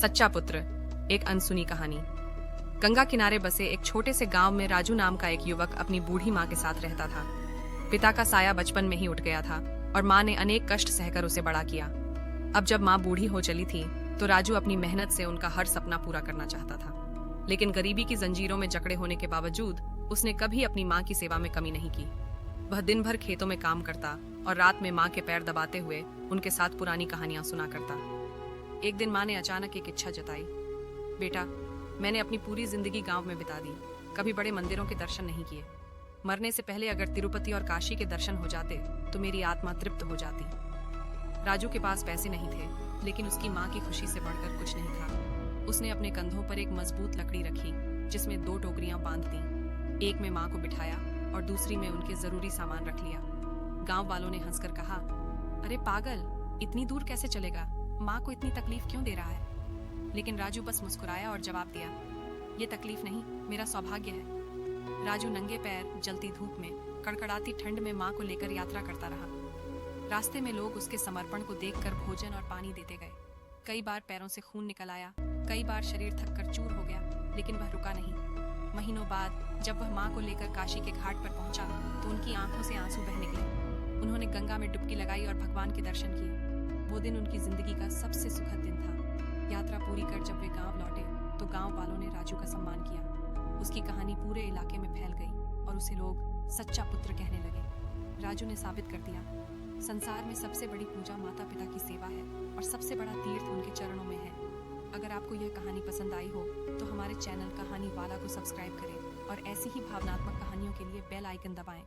सच्चा पुत्र, एक अनसुनी कहानी। गंगा किनारे बसे एक छोटे से गांव में राजू नाम का एक युवक अपनी बूढ़ी माँ के साथ रहता था। पिता का साया बचपन में ही उठ गया था और माँ ने अनेक कष्ट सहकर उसे बड़ा किया। अब जब माँ बूढ़ी हो चली थी तो राजू अपनी मेहनत से उनका हर सपना पूरा करना चाहता था। लेकिन गरीबी की जंजीरों में जकड़े होने के बावजूद उसने कभी अपनी माँ की सेवा में कमी नहीं की। वह दिन भर खेतों में काम करता और रात में माँ के पैर दबाते हुए उनके साथ पुरानी कहानियां सुना करता। एक दिन माँ ने अचानक एक इच्छा जताई। बेटा, मैंने अपनी पूरी जिंदगी गांव में बिता दी, कभी बड़े मंदिरों के दर्शन नहीं किए। मरने से पहले अगर तिरुपति और काशी के दर्शन हो जाते तो मेरी आत्मा तृप्त हो जाती। राजू के पास पैसे नहीं थे, लेकिन उसकी माँ की खुशी से बढ़कर कुछ नहीं था। उसने अपने कंधों पर एक मजबूत लकड़ी रखी जिसमें 2 टोकरियां बांध दी। एक में माँ को बिठाया और दूसरी में उनके जरूरी सामान रख लिया। गांव वालों ने हंसकर कहा, अरे पागल, इतनी दूर कैसे चलेगा? माँ को इतनी तकलीफ क्यों दे रहा है? लेकिन राजू बस मुस्कुराया और जवाब दिया, ये तकलीफ नहीं, मेरा सौभाग्य है। राजू नंगे पैर जलती धूप में, कड़कड़ाती ठंड में माँ को लेकर यात्रा करता रहा। रास्ते में लोग उसके समर्पण को देखकर भोजन और पानी देते गए। कई बार पैरों से खून निकल आया, कई बार शरीर थककर चूर हो गया, लेकिन वह रुका नहीं। महीनों बाद जब वह माँ को लेकर काशी के घाट पर पहुंचा तो उनकी आंखों से आंसू बह निकले। उन्होंने गंगा में डुबकी लगाई और भगवान के दर्शन किए। वो दिन उनकी जिंदगी का सबसे सुखद दिन था। यात्रा पूरी कर जब वे गांव लौटे तो गांव वालों ने राजू का सम्मान किया। उसकी कहानी पूरे इलाके में फैल गई और उसे लोग सच्चा पुत्र कहने लगे। राजू ने साबित कर दिया, संसार में सबसे बड़ी पूजा माता पिता की सेवा है और सबसे बड़ा तीर्थ उनके चरणों में है। अगर आपको यह कहानी पसंद आई हो तो हमारे चैनल कहानी वाला को सब्सक्राइब करें और ऐसी ही भावनात्मक कहानियों के लिए बेल आइकन दबाएं।